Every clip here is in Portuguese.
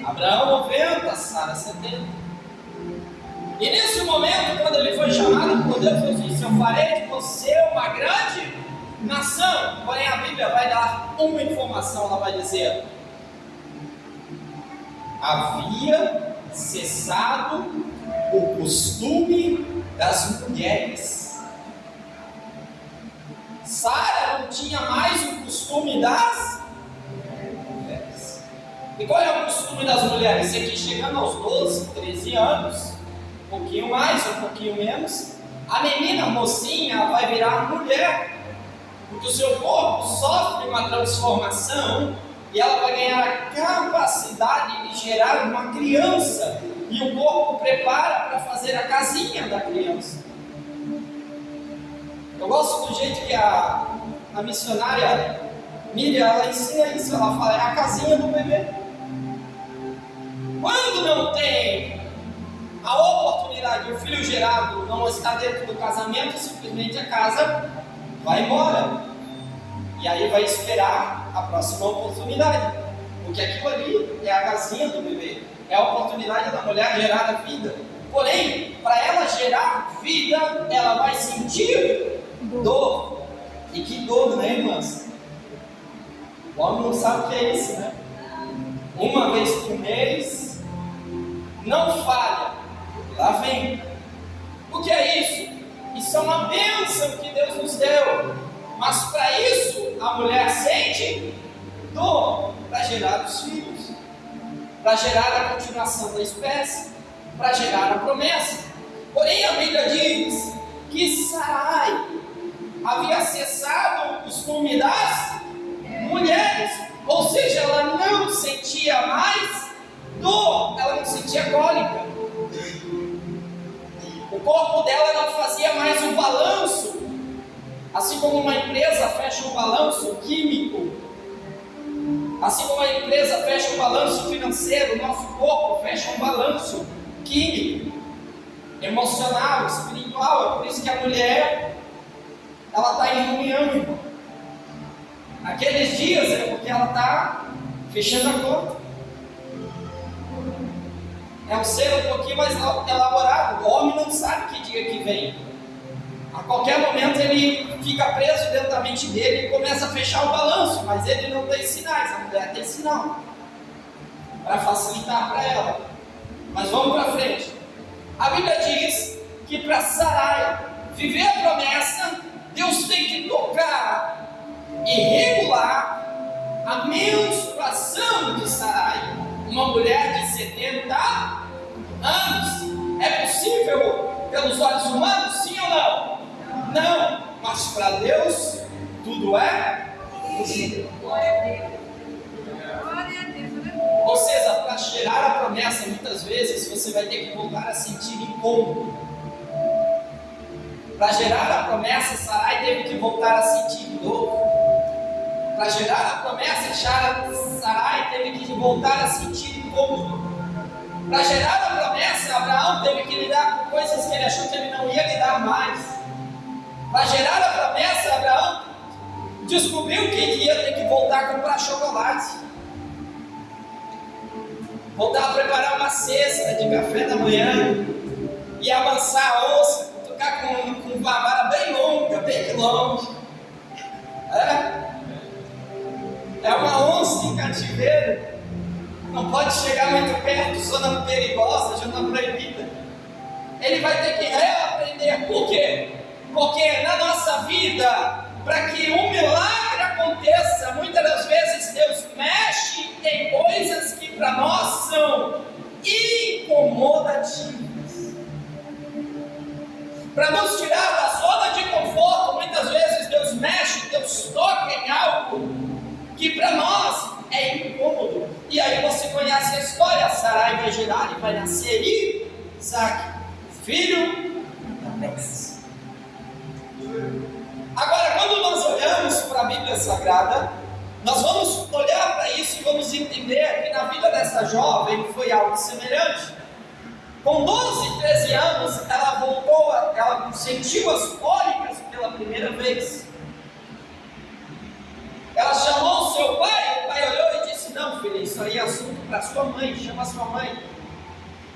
Abraão 90, Sara 70. E nesse momento, quando ele foi chamado por Deus, Deus disse: eu farei de você uma grande nação. Porém a Bíblia vai dar uma informação, ela vai dizer: havia cessado o costume das mulheres. Sara não tinha mais o costume das mulheres. E qual é o costume das mulheres? É que chegando aos 12, 13 anos, um pouquinho mais, um pouquinho menos, a menina, a mocinha, vai virar mulher, porque o seu corpo sofre uma transformação e ela vai ganhar a capacidade de gerar uma criança, e o corpo prepara para fazer a casinha da criança. Eu gosto do jeito que a missionária Miriam, ela ensina isso. Ela fala: é a casinha do bebê. Quando não tem a oportunidade, o filho gerado não está dentro do casamento, simplesmente a casa vai embora, e aí vai esperar a próxima oportunidade, porque aquilo ali é a casinha do bebê, é a oportunidade da mulher gerar a vida. Porém, para ela gerar vida, ela vai sentir dor. E que dor, né, irmãs? O homem não sabe o que é isso, né? Uma vez por mês, não falha, lá vem. O que é isso? Isso é uma bênção que Deus nos deu, mas para isso a mulher sente dor para gerar os filhos, para gerar a continuação da espécie, para gerar a promessa. Porém a Bíblia diz que Sarai havia cessado o costume das mulheres, ou seja, ela não sentia mais dor, ela não sentia cólica. O corpo dela não fazia mais um balanço, assim como uma empresa fecha um balanço químico, assim como a empresa fecha um balanço financeiro, o nosso corpo fecha um balanço químico, emocional, espiritual. É por isso que a mulher, ela está em reunião, irmão. Aqueles dias é porque ela está fechando a conta. É um ser um pouquinho mais elaborado. O homem não sabe que dia que vem. A qualquer momento ele fica preso dentro da mente dele e começa a fechar o balanço, mas ele não tem sinais, a mulher tem sinal para facilitar para ela. Mas vamos para frente. A Bíblia diz que para Sarai viver a promessa, Deus tem que tocar e regular a menstruação de Sarai, uma mulher de 70 anos. É possível pelos olhos humanos, sim ou não? Não, mas para Deus tudo é possível. Ou seja, para gerar a promessa, muitas vezes você vai ter que voltar a sentir incômodo. Para gerar a promessa, Sarai teve que voltar a sentir dor. Para gerar a promessa, Sarai teve que voltar a sentir incômodo. Para gerar a promessa, Abraão teve que lidar com coisas que ele achou que ele não ia lidar mais. Para gerar a promessa, Abraão descobriu que ele ia ter que voltar a comprar chocolate, voltar a preparar uma cesta de café da manhã e amansar a onça, tocar com uma vara bem longa, bem longe. É uma onça em cativeiro, não pode chegar muito perto, zona perigosa, zona proibida. Ele vai ter que reaprender. Por quê? Porque na nossa vida, para que um milagre aconteça, muitas das vezes Deus mexe em coisas que para nós são incomodativas. Para nos tirar da zona de conforto, muitas vezes Deus mexe, Deus toca em algo que para nós é incômodo. E aí você conhece a história: Sarai vai gerar e vai nascer Isaac, filho da promessa. Agora, quando nós olhamos para a Bíblia Sagrada, nós vamos olhar para isso e vamos entender que na vida dessa jovem foi algo semelhante. Com 12, 13 anos, ela voltou, ela sentiu as cólicas pela primeira vez. Ela chamou o seu pai, o pai olhou e disse: não, filha, isso aí é assunto para sua mãe, chama a sua mãe.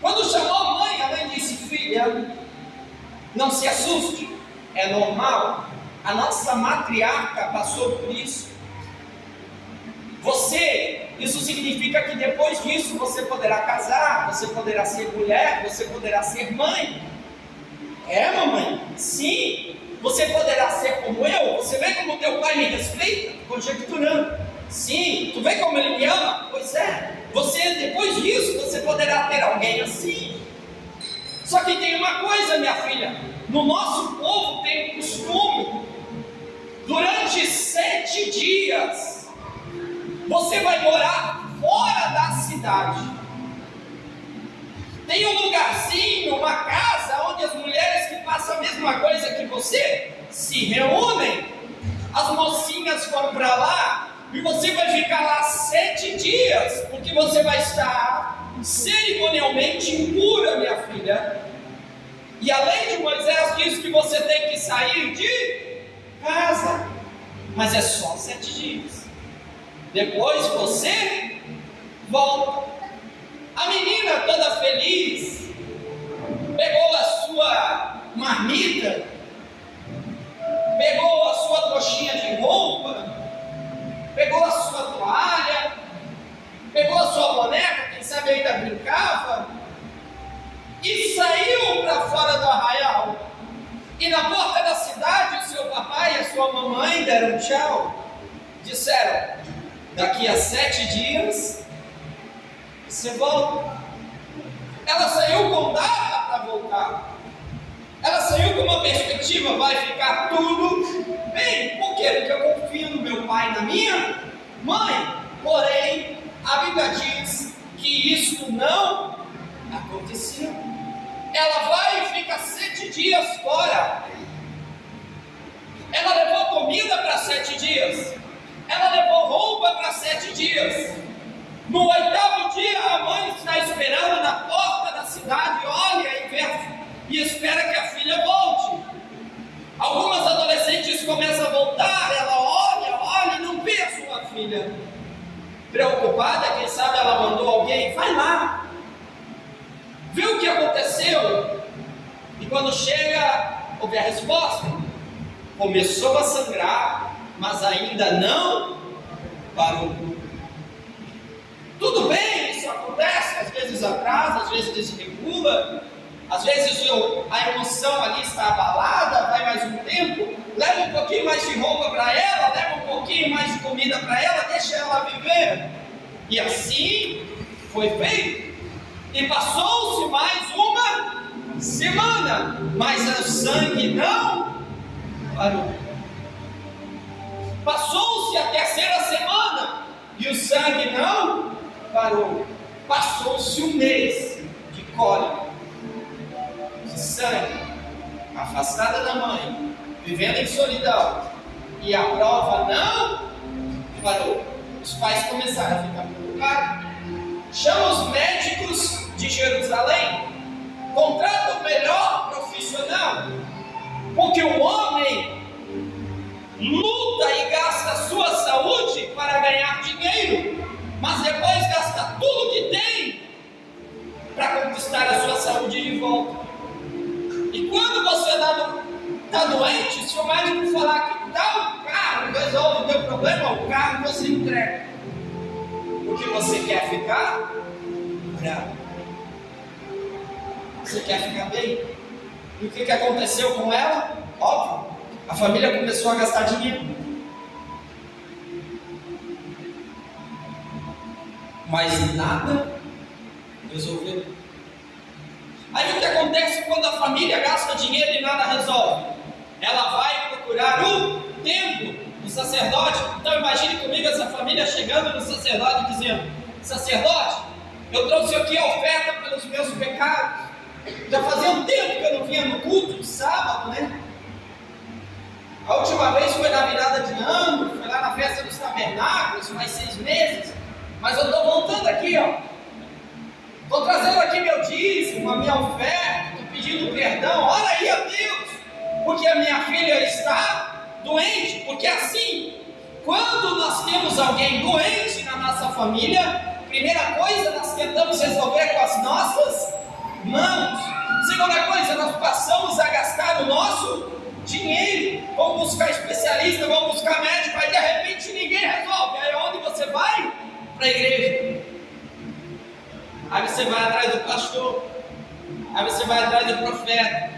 Quando chamou a mãe disse, filha, não se assuste, é normal, a nossa matriarca passou por isso. Isso significa que depois disso você poderá casar, você poderá ser mulher, você poderá ser mãe. É, mamãe? Sim, você poderá ser como eu. Você vê como teu pai me respeita? Conjecturando. Sim, tu vê como ele me ama? Pois é, depois disso, você poderá ter alguém assim. Só que tem uma coisa, minha filha, no nosso povo tem costume, durante 7 dias, você vai morar fora da cidade. Tem um lugarzinho, uma casa, onde as mulheres que passam a mesma coisa que você, se reúnem, as mocinhas vão para lá, e você vai ficar lá 7 dias, porque você vai estar cerimonialmente impura, minha filha. E a lei de Moisés diz que você tem que sair de casa, mas é só 7 dias. Depois você volta. A menina toda feliz pegou a sua marmita, pegou a sua trouxinha de roupa, pegou a sua toalha, pegou a sua boneca, quem sabe ainda brincava, e saiu para fora do arraial. E na porta da cidade, o seu papai e a sua mamãe deram tchau. Disseram, daqui a 7 dias, você volta. Ela saiu com data para voltar. Ela saiu com uma perspectiva, vai ficar tudo bem. Por quê? Porque eu confio no meu pai, na minha mãe. Porém, a Bíblia diz que isso não aconteceu. Ela vai e fica 7 dias fora. Ela levou comida para 7 dias. Ela levou roupa para 7 dias. No 8º dia, a mãe está esperando na porta da cidade, olha e espera que a filha volte. Algumas adolescentes começam a voltar, ela olha e não vê a sua filha. Preocupada, quem sabe ela mandou alguém, vai lá, vê o que aconteceu. E quando chega, ouve a resposta, começou a sangrar, mas ainda não parou. Tudo bem, isso acontece, às vezes atrasa, às vezes desregula, às vezes a emoção ali está abalada, vai mais um tempo, leva um pouquinho mais de roupa para ela, leva um pouquinho mais de comida para ela, deixa ela viver. E assim foi feito. E passou-se mais uma semana, mas o sangue não parou. Passou-se a 3ª semana e o sangue não parou. Passou-se um mês de cólica, de sangue, afastada da mãe, vivendo em solidão, e a prova não parou. Os pais começaram a ficar preocupados. Chama os médicos de Jerusalém, contrata o melhor profissional, porque o homem luta e gasta a sua saúde para ganhar dinheiro, mas depois gasta tudo que tem para conquistar a sua saúde de volta. E quando você está doente, se o médico falar que dá um carro, resolve o teu problema, o carro você entrega, porque você quer ficar curado, você quer ficar bem. E o que aconteceu com ela? Óbvio, a família começou a gastar dinheiro, mas nada resolveu. Aí o que acontece quando a família gasta dinheiro e nada resolve? Ela vai procurar o templo, o sacerdote. Então imagine comigo essa família chegando no sacerdote dizendo: sacerdote, eu trouxe aqui a oferta pelos meus pecados. Já fazia um tempo que eu não vinha no culto de sábado, né? A última vez foi na virada de ano, foi lá na festa dos tabernáculos, faz 6 meses. Mas eu estou voltando aqui, ó. Estou trazendo aqui meu dízimo, a minha oferta, estou pedindo perdão. Ora aí a Deus, porque a minha filha está doente, porque assim Quando nós temos alguém doente na nossa família, primeira coisa, nós tentamos resolver com as nossas mãos. Segunda coisa, nós passamos a gastar o nosso dinheiro. Vamos buscar especialista, vamos buscar médico, aí de repente ninguém resolve. Aí onde você vai? Para a igreja. Aí você vai atrás do pastor, aí você vai atrás do profeta,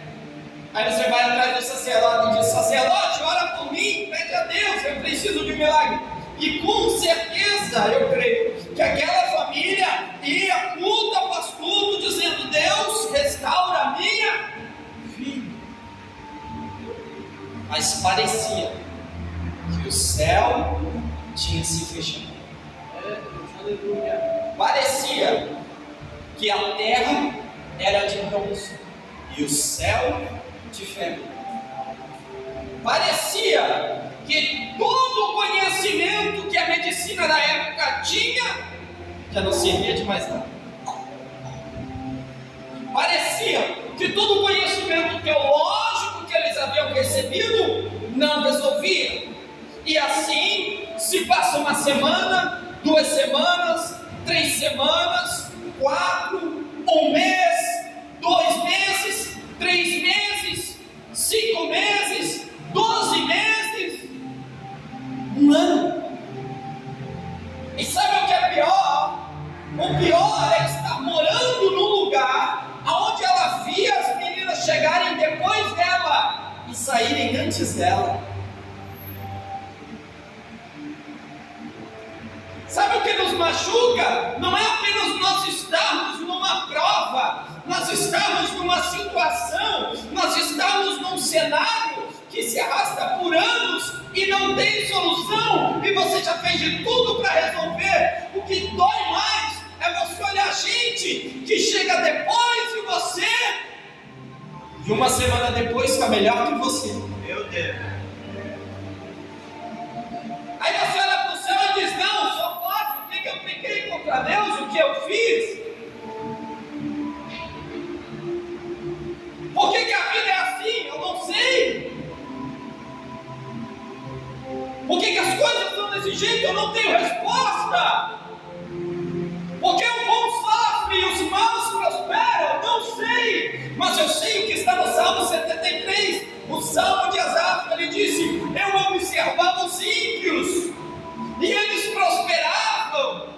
aí você vai atrás do sacerdote e diz: sacerdote, ora por mim, pede a Deus, eu preciso de um milagre. E com certeza eu creio que aquela família ia culto após culto dizendo: Deus, restaura a minha filha. Mas parecia que o céu tinha se fechado. Parecia que a terra era de bronze e o céu de ferro. Parecia que todo o conhecimento que a medicina da época tinha já não servia de mais nada. Parecia que todo o conhecimento teológico que eles haviam recebido não resolvia. E assim se passa uma semana, 2 semanas, 3 semanas, 4, 1 mês, 2 meses, 3 meses, 5 meses, 12 meses, 1 ano. E sabe o que é pior? O pior é estar morando num lugar onde ela via as meninas chegarem depois dela e saírem antes dela. Sabe o que nos machuca? Não é apenas nós estarmos numa prova, nós estamos numa situação, nós estamos num cenário que se arrasta por anos e não tem solução, e você já fez de tudo para resolver. O que dói mais é você olhar gente que chega depois de você, e uma semana depois está melhor que você. Meu Deus. Aí você olha para o céu e diz: não, só pode, o que eu pequei contra Deus, o que eu fiz? Por que a vida é assim? Eu não sei. Por que as coisas são desse jeito? Eu não tenho resposta. Por que o bom sofre e os maus prosperam? Não sei. Mas eu sei o que está no Salmo 73. O Salmo de Asaf, ele disse: eu observava os ímpios e eles prosperavam.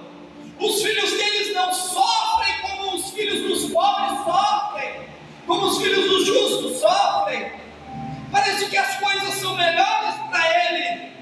Os filhos deles não sofrem como os filhos dos pobres sofrem, como os filhos dos justos sofrem. Parece que as coisas são melhores para ele.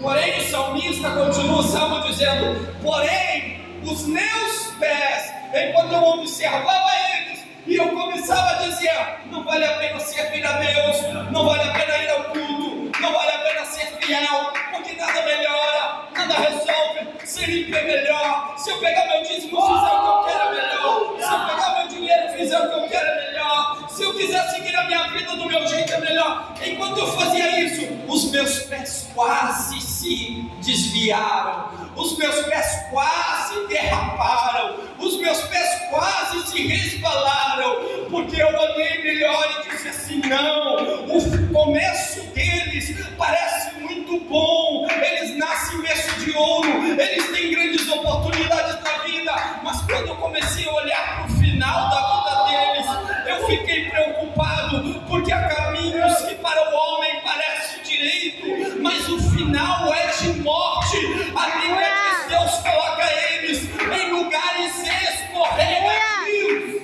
Porém o salmista continua o salmo dizendo: porém os meus pés, enquanto eu observava eles, e eu começava a dizer: não vale a pena servir a Deus, não vale a pena ir ao culto, não vale a pena ser fiel, porque nada melhora, nada resolve, ser ímpio é melhor. Se eu pegar meu dízimo e fizer o que eu quero é melhor, se eu pegar meu dinheiro e fizer o que eu quero é melhor, se eu quiser seguir a minha vida do meu jeito é melhor. Enquanto eu fazia isso, os meus pés quase se desviaram, os meus pés quase derraparam, os meus pés quase se resbalaram, porque eu olhei melhor e disse assim: não, o começo deles parece muito bom, eles nascem em berço de ouro, eles têm grandes oportunidades na vida, mas quando eu comecei a olhar para o final da vida deles, eu fiquei preocupado, porque há caminhos que para o homem parece direito, mas o final é de morte. A Bíblia diz: Deus coloca eles em lugares escorregadios.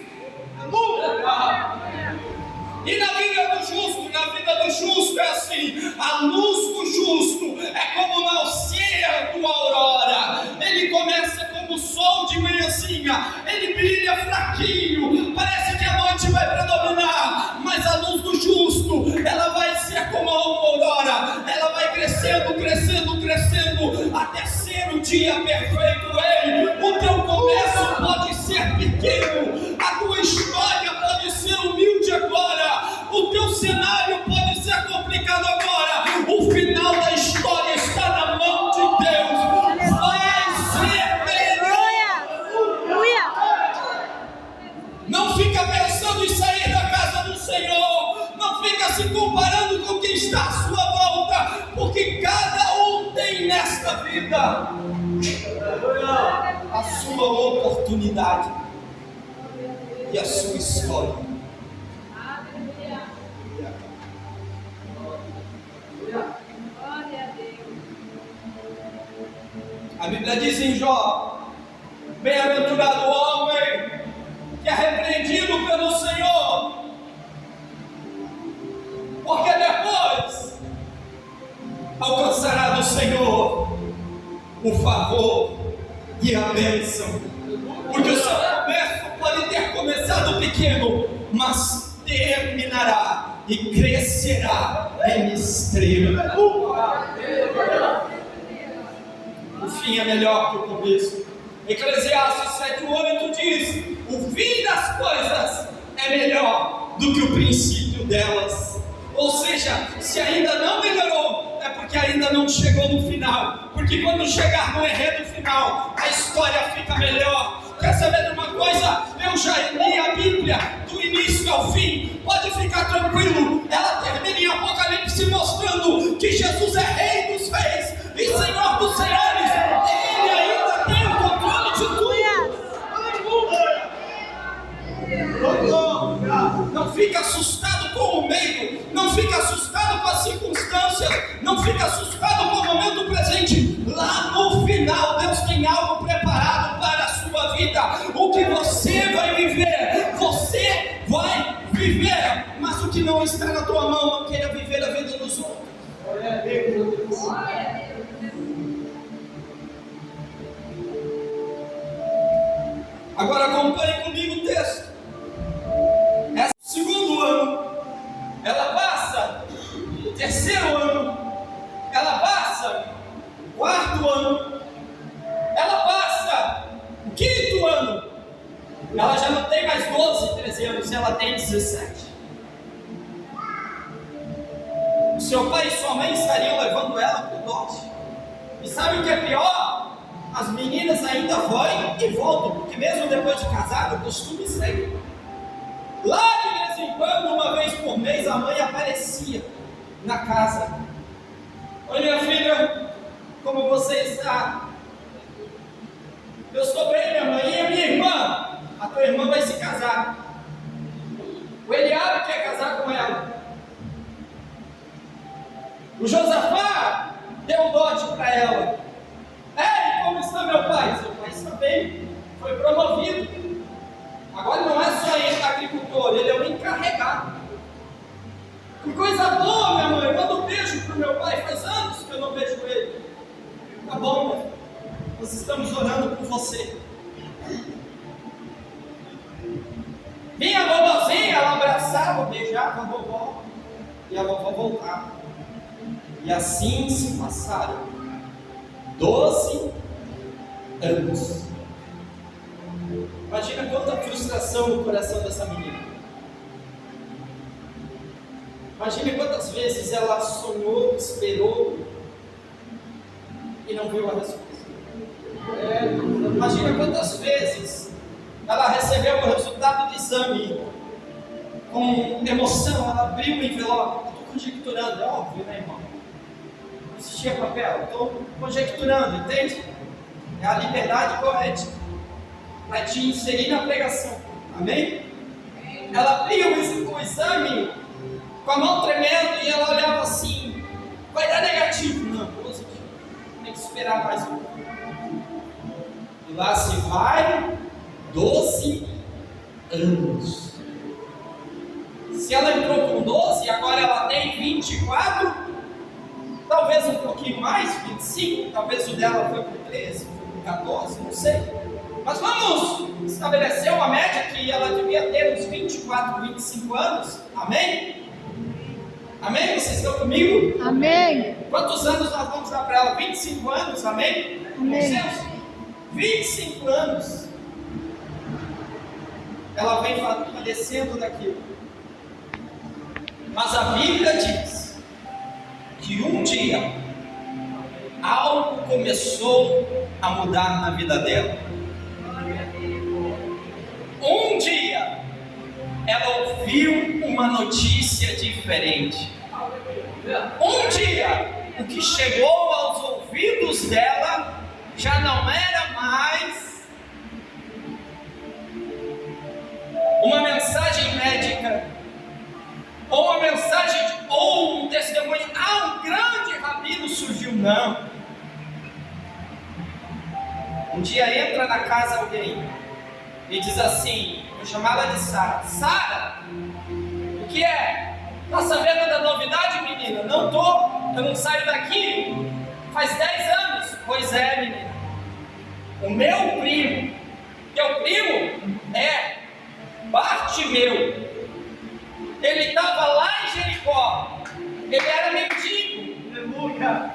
E na vida do justo é assim: a luz do justo é como o nascer do aurora. Ele começa como o sol de manhãzinha, ele brilha fraquinho, parece que a noite vai predominar, mas a luz do justo, ela vai ser como a aurora, ela vai crescendo, crescendo, crescendo, até ser o dia perfeito. Ei, o teu começo pode ser pequeno, a tua história pode ser humilde agora, o teu cenário pode ser complicado agora, o final da história está na mão de Deus, vai ser melhor. Não fica pensando em sair da casa do Senhor, não fica se comparando com quem está à sua volta, porque cada um tem nesta vida a sua oportunidade e a sua história. A Bíblia diz em Jó: bem-aventurado o homem que é repreendido pelo Senhor, porque depois alcançará do Senhor o favor e a bênção. Porque o seu comércio pode ter começado pequeno, mas terminará e crescerá em extrema. O fim é melhor que o começo. Eclesiastes 7:8 diz: o fim das coisas é melhor do que o princípio delas. Ou seja, se ainda não melhorou, é porque ainda não chegou no final. Porque quando chegar no enredo final, a história fica melhor. Quer saber de uma coisa? Eu já li a Bíblia do início ao fim. Pode ficar tranquilo. Ela termina em Apocalipse mostrando que Jesus é Rei dos Reis e Senhor dos Senhores. Ele ainda tem o controle de tudo. Não fica assustado com o meio, não fica assustado com as circunstâncias, não fica assustado com o momento presente. Lá no final, Deus tem algo preparado para a sua vida. O que você vai viver, você vai viver. Mas o que não está na tua mão, não queira viver a vida dos outros. Agora acompanhe comigo o texto. Segundo ano, ela passa. O terceiro ano, ela passa. O quarto ano, ela passa. O quinto ano, ela já não tem mais 12, 13 anos, ela tem 17. O seu pai e sua mãe estariam levando ela para o dote. E sabe o que é pior? As meninas ainda vão e voltam, porque mesmo depois de casado, o costume segue. Lá de vez em quando, uma vez por mês, a mãe aparecia na casa. Oi, minha filha, como você está? Eu estou bem, minha mãe. E a minha irmã? A tua irmã vai se casar. O Eliabe quer casar com ela. O Josafá deu um dote para ela. Ei, como está meu pai? Seu pai está bem, foi promovido. Agora não é só agricultor, ele é o encarregado. Que coisa boa, minha mãe. Eu mando um beijo para o meu pai, faz anos que eu não vejo ele. Tá bom, meu filho. Nós estamos orando por você. Vinha a vovozinha, ela abraçava, beijava a vovó, e a vovó voltava. E assim se passaram 12 anos. Imagina quanta frustração no coração dessa menina. Imagina quantas vezes ela sonhou, esperou e não viu a resposta. Imagina quantas vezes ela recebeu o resultado do exame com emoção, ela abriu o envelope. Estou conjecturando, é óbvio, né, irmão? Não existia papel, estou conjecturando, entende? É a liberdade poética para te inserir na pregação, amém? Ela abriu o exame com a mão tremendo e ela olhava assim: vai dar negativo? Não, positivo, tem que esperar mais um pouco. E lá se vai 12 anos. Se ela entrou com 12, agora ela tem 24, talvez um pouquinho mais, 25, talvez o dela foi por 13, foi por 14, não sei. Mas vamos estabelecer uma média que ela devia ter uns 24, 25 anos, amém? Amém? Vocês estão comigo? Amém. Quantos anos nós vamos dar para ela? 25 anos, amém? Amém. 25 anos. Ela vem padecendo daquilo. Mas a Bíblia diz que um dia algo começou a mudar na vida dela. Um dia ela ouviu uma notícia diferente. Um dia o que chegou aos ouvidos ouvidos dela já não era mais uma mensagem médica, ou uma mensagem, ou um testemunho, um grande rabino surgiu, não. Um dia entra na casa alguém e diz assim, vou chamar ela de Sara. Sara, o que é? Tá sabendo da novidade, menina? Não tô, eu não saio daqui faz 10 anos. Pois é, menina. O meu primo, teu primo é Bartimeu. Ele estava lá em Jericó. Ele era mendigo. Aleluia.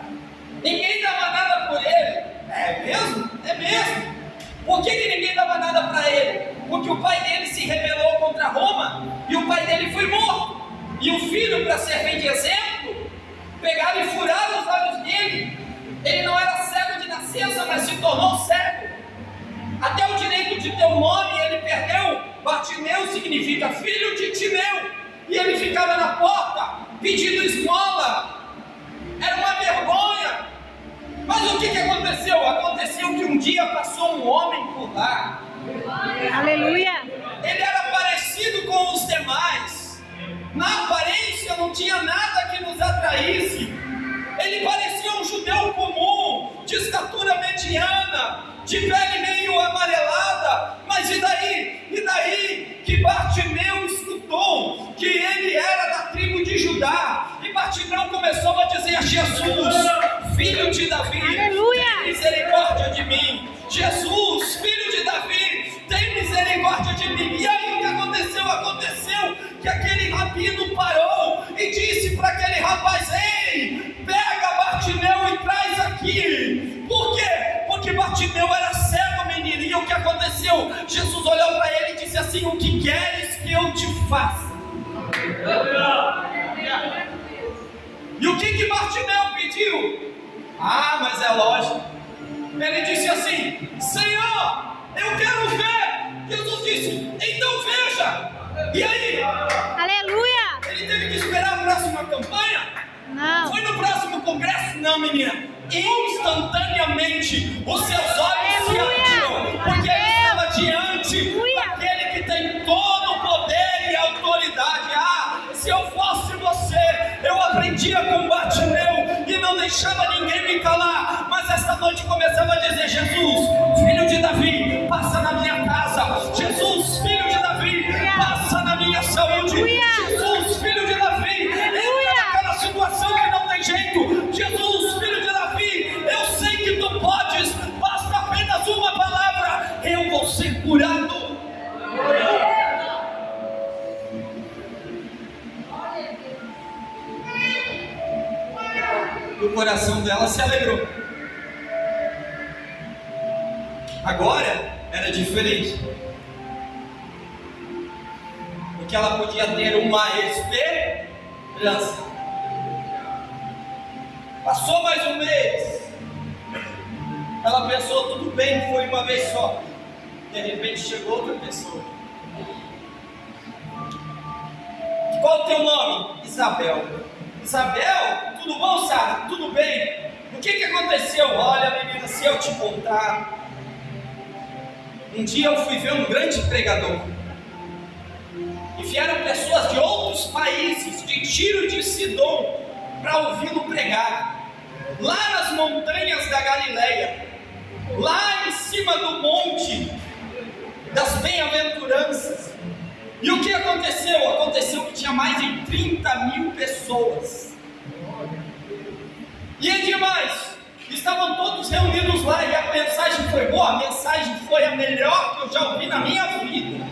Ninguém dava nada por ele. É mesmo? É mesmo. Por que ninguém dava nada para ele? Porque o pai dele se rebelou contra Roma e o pai dele foi morto. E o filho, para servir de exemplo, pegaram e furaram os olhos dele. Ele não era cego de nascença, mas se tornou cego. Até o direito de ter um nome ele perdeu. Bartimeu significa filho de Timeu. E ele ficava na porta pedindo esmola. Era uma vergonha. Mas o que aconteceu? Aconteceu que um dia passou um homem por lá. Aleluia! Ele era parecido com os demais. Na aparência não tinha nada que nos atraísse. Ele parecia um judeu comum, de estatura mediana, de pele meio amarelada. Mas e daí? E daí que Bartimeu escutou que ele era da tribo de Judá. E Bartimeu começou a dizer: Jesus, filho de Davi, tem misericórdia de mim. Jesus, filho de Davi, tem misericórdia de mim. E aí o que aconteceu? Aconteceu que aquele rabino parou e disse para aquele rapaz: ei, pega Bartimeu e traz aqui. Por quê? Porque Bartimeu era cego, menino. E o que aconteceu? Jesus olhou para ele e disse assim: o que queres que eu te faça? E o que Bartimeu pediu? Mas é lógico. Ele disse assim: Senhor, eu quero ver. Jesus disse: então veja. E aí? Aleluia! Ele teve que esperar a próxima campanha? Não. Foi no próximo congresso? Não, menina. Instantaneamente os seus olhos se abriram, porque ele estava diante daquele que tem todo o poder e autoridade. Se eu fosse você, eu aprendia com Bartimeu e não deixava ninguém me calar. Mas esta noite começava a dizer: Jesus, filho de Davi, passa na minha casa. Jesus, filho de Davi, passa na minha saúde. Jesus, filho de Davi, entra naquela situação que não tem jeito. Jesus, filho de Davi, eu sei que tu podes, basta apenas uma palavra, eu vou ser curado. E o coração dela se alegrou. Agora era diferente, porque ela podia ter uma esperança. Passou mais um mês. Ela pensou: tudo bem, foi uma vez só. De repente chegou outra pessoa. Qual o teu nome? Isabel. Isabel? Tudo bom, Sara? Tudo bem? O que aconteceu? Olha, menina, se eu te contar. Um dia eu fui ver um grande pregador. E vieram pessoas de outros países, de Tiro e de Sidom, para ouvi-lo pregar. Lá nas montanhas da Galileia, lá em cima do monte das bem-aventuranças. E o que aconteceu? Aconteceu que tinha mais de 30.000 pessoas. E é demais. Estavam todos reunidos lá e a mensagem foi boa. A mensagem foi a melhor que eu já ouvi na minha vida.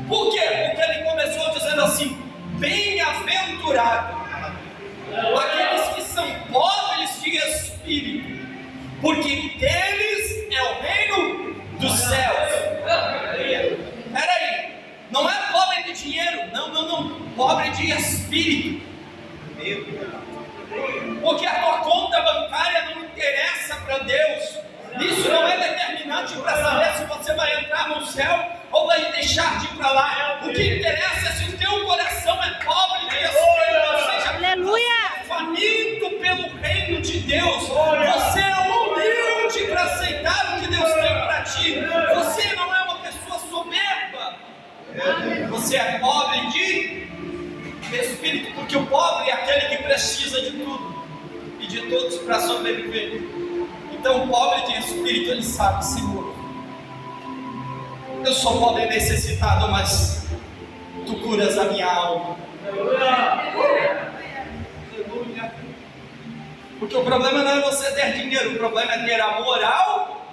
Por quê? Porque ele começou dizendo assim: bem-aventurado aqueles que são pobres de espírito, porque deles é o reino dos céus. Peraí, não é pobre de dinheiro, não, pobre de espírito. Porque a tua conta bancária não interessa para Deus. Isso não é determinante para saber se você vai entrar no céu ou vai deixar de ir para lá. O que interessa é se o teu coração é pobre de espírito, ou seja, você é faminto pelo reino de Deus. Você Você é pobre de espírito, porque o pobre é aquele que precisa de tudo e de todos para sobreviver. Então o pobre de espírito, ele sabe, Senhor, eu sou pobre e necessitado, mas tu curas a minha alma. Porque o problema não é você ter dinheiro, o problema é ter amor ao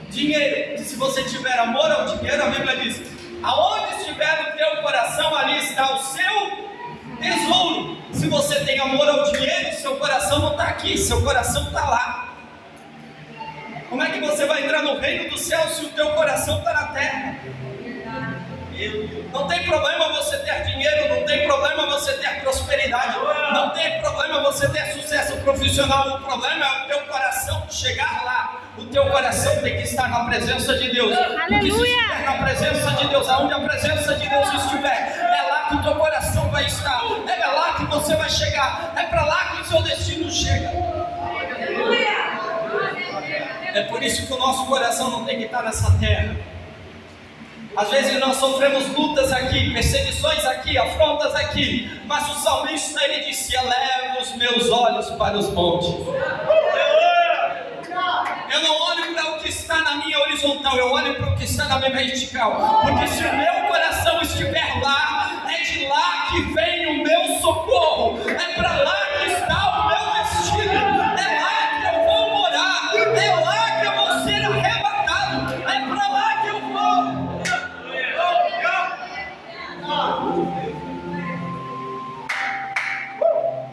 dinheiro. E se você tiver amor ao dinheiro, a Bíblia diz: aonde estiver o teu coração, ali está o seu tesouro. Se você tem amor ao dinheiro, seu coração não está aqui, seu coração está lá. Como é que você vai entrar no reino do céu se o teu coração está na terra? Não tem problema você ter dinheiro, não tem problema você ter prosperidade, não tem problema você ter sucesso profissional. O problema é o teu coração chegar lá. O teu coração tem que estar na presença de Deus. Porque se estiver na presença de Deus, aonde a presença de Deus estiver, é lá que o teu coração vai estar, é lá que você vai chegar, é para lá que o seu destino chega. É por isso que o nosso coração não tem que estar nessa terra. Às vezes nós sofremos lutas aqui, perseguições aqui, afrontas aqui, mas o salmista, ele disse: eleva os meus olhos para os montes. Eu não olho para o que está na minha horizontal, eu olho para o que está na minha vertical. Porque se o meu coração estiver lá, é de lá que vem o meu socorro, é para lá que está o meu destino, é lá que eu vou morar, é lá que eu vou ser arrebatado, é para lá que eu vou.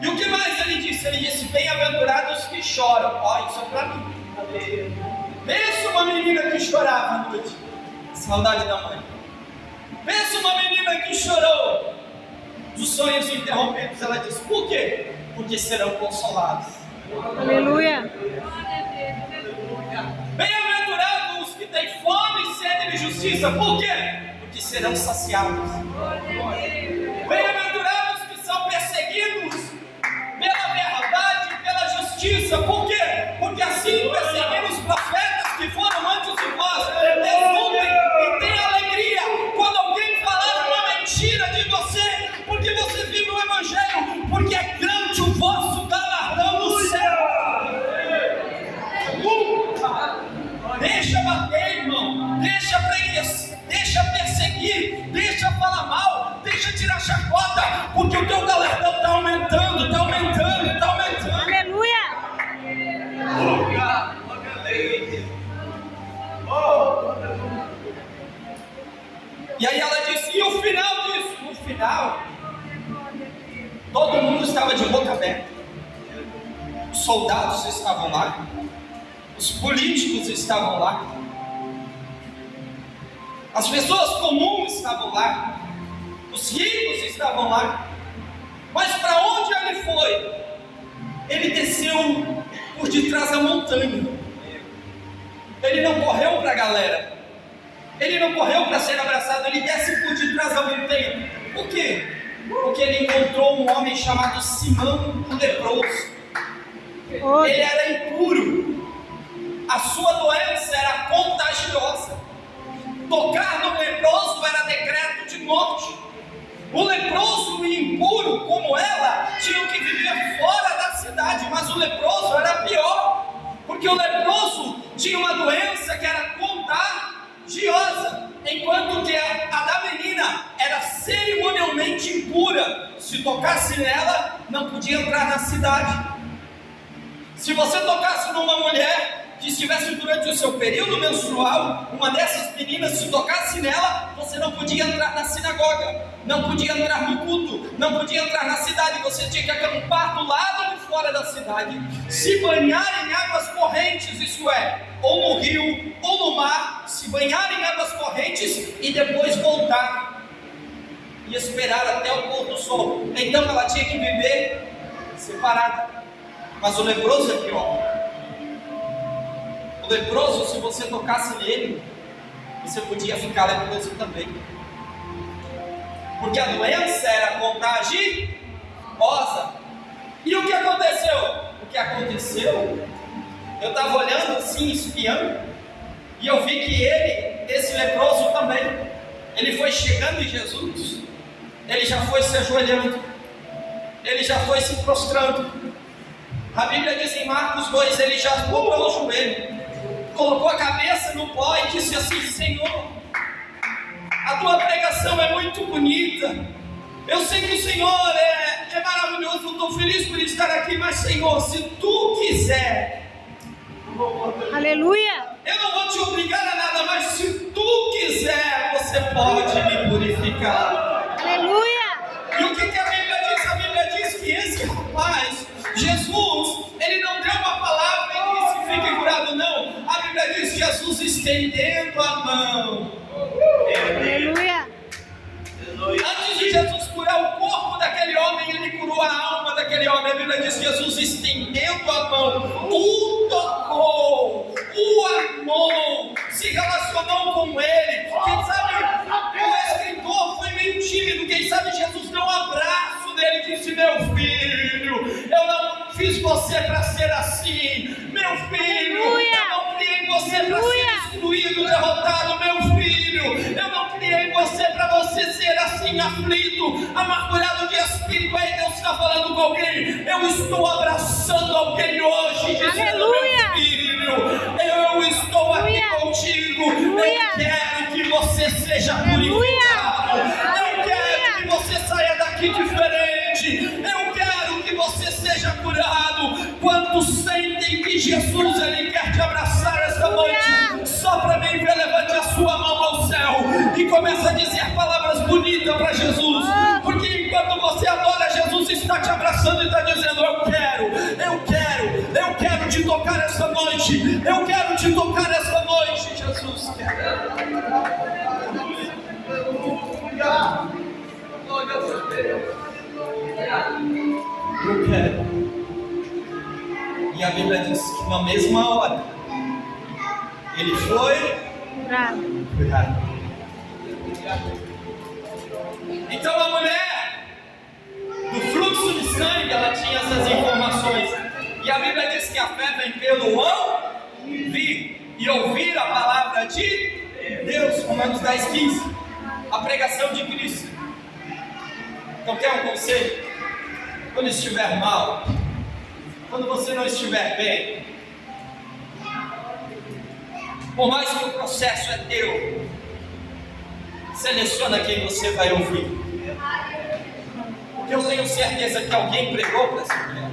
E o que mais ele disse? Ele disse: bem-aventurados que choram. Ó, isso é para mim. Pensa uma menina que chorava à noite, saudade da mãe. Pensa uma menina que chorou dos sonhos interrompidos. Ela disse: por quê? Porque serão consolados. Aleluia. Bem-aventurados os que têm fome e sede de justiça. Por quê? Porque serão saciados. Bem-aventurados que são perseguidos pela verdade e pela justiça. Por quê? Porque assim perseguiram os profetas que foram antes de nós. Exultem e tenham alegria quando alguém falar uma mentira de você, porque você vive o Evangelho, porque é grande o vosso galardão no céu. Deixa bater, irmão, deixa perseguir, deixa falar mal, deixa tirar chacota, porque o teu galardão está aumentando, está aumentando, está aumentando. Aleluia. E aí ela disse: e o final disso? No final, todo mundo estava de boca aberta. Os soldados estavam lá, os políticos estavam lá, as pessoas comuns estavam lá, os ricos estavam lá. Mas para onde ele foi? Ele desceu por detrás da montanha. Ele não correu para a galera, ele não correu para ser abraçado, ele desce por detrás da montanha. Por quê? Porque ele encontrou um homem chamado Simão, o leproso. Ele era impuro, a sua doença era contagiosa. Tocar no leproso era decreto de morte. O leproso e impuro, como ela, tinham que viver fora da cidade, mas o leproso era pior, porque o leproso tinha uma doença que era contagiosa, enquanto que a da menina era cerimonialmente impura. Se tocasse nela, não podia entrar na cidade. Se você tocasse numa mulher que estivesse durante o seu período menstrual, uma dessas meninas, se tocasse nela, você não podia entrar na sinagoga, não podia entrar no culto, não podia entrar na cidade. Você tinha que acampar do lado de fora da cidade, se banhar em águas correntes, isso é, ou no rio, ou no mar, se banhar em águas correntes e depois voltar e esperar até o pôr do sol. Então ela tinha que viver separada. Mas o leproso é pior. O leproso, se você tocasse nele, você podia ficar leproso também, porque a doença era contagiosa. E o que aconteceu? O que aconteceu? Eu estava olhando assim, espiando, e eu vi que esse leproso também, ele foi chegando em Jesus, ele já foi se ajoelhando, ele já foi se prostrando. A Bíblia diz em Marcos 2, ele já dobrou o joelho, colocou a cabeça no pó e disse assim: Senhor, a tua pregação é muito bonita, eu sei que o Senhor é maravilhoso, eu estou feliz por estar aqui, mas Senhor, se tu quiser, Aleluia. eu não vou te obrigar a nada, mas se tu quiser, você pode me purificar. Aleluia. E o que a Bíblia diz? A Bíblia diz que esse rapaz, Jesus, ele não deu uma palavra e disse: fique curado, não. A Bíblia diz Jesus estendendo a mão. Aleluia. Antes de Jesus curar o corpo daquele homem, ele curou a alma daquele homem. A Bíblia diz que Jesus estendendo a mão, o tocou, o amou, se relacionou com ele. Quem sabe o escritor foi meio tímido, quem sabe Jesus deu um abraço nele e disse: meu filho, eu não fiz você para ser assim, meu filho, eu não criei você para ser excluído, derrotado, meu filho, eu não criei você para você ser assim, aflito, amargurado de espírito. Aí Deus está falando com alguém: eu estou abraçando alguém hoje, dizendo: meu filho, eu estou aqui contigo, eu quero que você seja purificado, eu quero que você saia daqui diferente, eu quero que você seja curado. Quantos sentem que Jesus, ele quer te abraçar esta noite? Só para mim ver, levante a sua mão ao céu e comece a dizer palavras bonitas para Jesus, porque enquanto você adora, Jesus está te abraçando e está dizendo: eu quero te tocar esta noite, eu quero te tocar esta noite. Jesus quer. Eu quero. E a Bíblia diz que na mesma hora ele foi curado. Então a mulher do fluxo de sangue, ela tinha essas informações. E a Bíblia diz que a fé vem pelo ouvir, e ouvir a palavra de Deus. Romanos 10:15. A pregação de Cristo. Então quer um conselho? Quando estiver mal, quando você não estiver bem, por mais que o processo é teu, seleciona quem você vai ouvir. Porque eu tenho certeza que alguém pregou para essa mulher.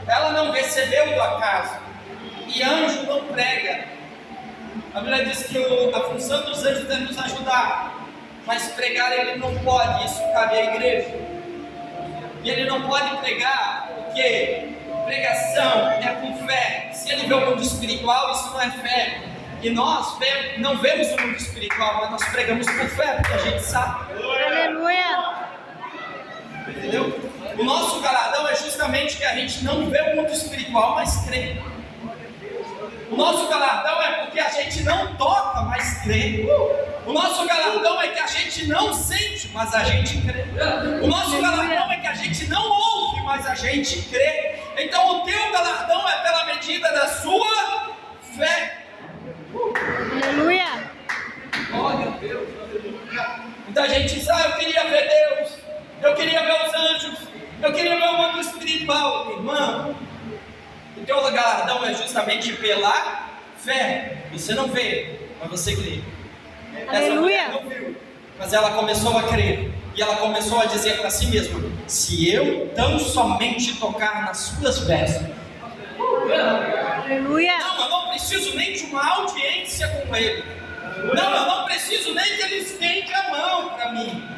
Ela não recebeu do acaso. E anjo não prega. A Bíblia diz que a função dos anjos é nos ajudar, mas pregar ele não pode, isso cabe à igreja. E ele não pode pregar, porque pregação é com fé. Se ele vê o mundo espiritual, isso não é fé. E nós não vemos o mundo espiritual, mas nós pregamos por fé, porque a gente sabe. Aleluia. Entendeu? O nosso galardão é justamente que a gente não vê o mundo espiritual, mas crê. O nosso galardão é porque a gente não toca, mas crê. O nosso galardão é que a gente não sente, mas a gente crê. O nosso galardão é que a gente não ouve, mas a gente crê. Então o teu galardão é pela medida da sua fé. Aleluia. Glória a Deus. Muita gente diz: eu queria ver Deus, eu queria ver os anjos, eu queria ver o mundo espiritual. Irmão, o teu galardão é justamente pela fé. Você não vê, mas você crê. Essa mulher não viu, mas ela começou a crer. E ela começou a dizer para si mesma: se eu tão somente tocar nas suas vestes. Aleluia. Não, eu não preciso nem de uma audiência com ele. Não, eu não preciso nem que ele estende a mão para mim.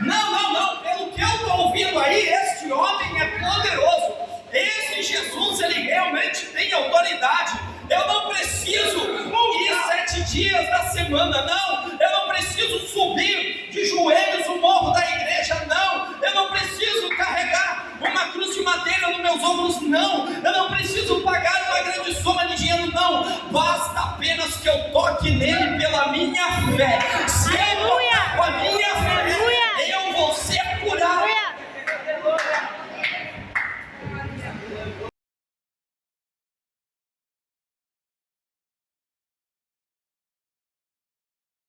Não, pelo que eu estou ouvindo aí, este homem é poderoso. Esse Jesus, ele realmente tem autoridade. Eu não preciso ir 7 dias da semana, não. Eu não preciso subir de joelhos o morro da igreja, não. Eu não preciso carregar uma cruz de madeira nos meus ombros, não. Eu não preciso pagar uma grande soma de dinheiro, não. Basta apenas que eu toque nele pela minha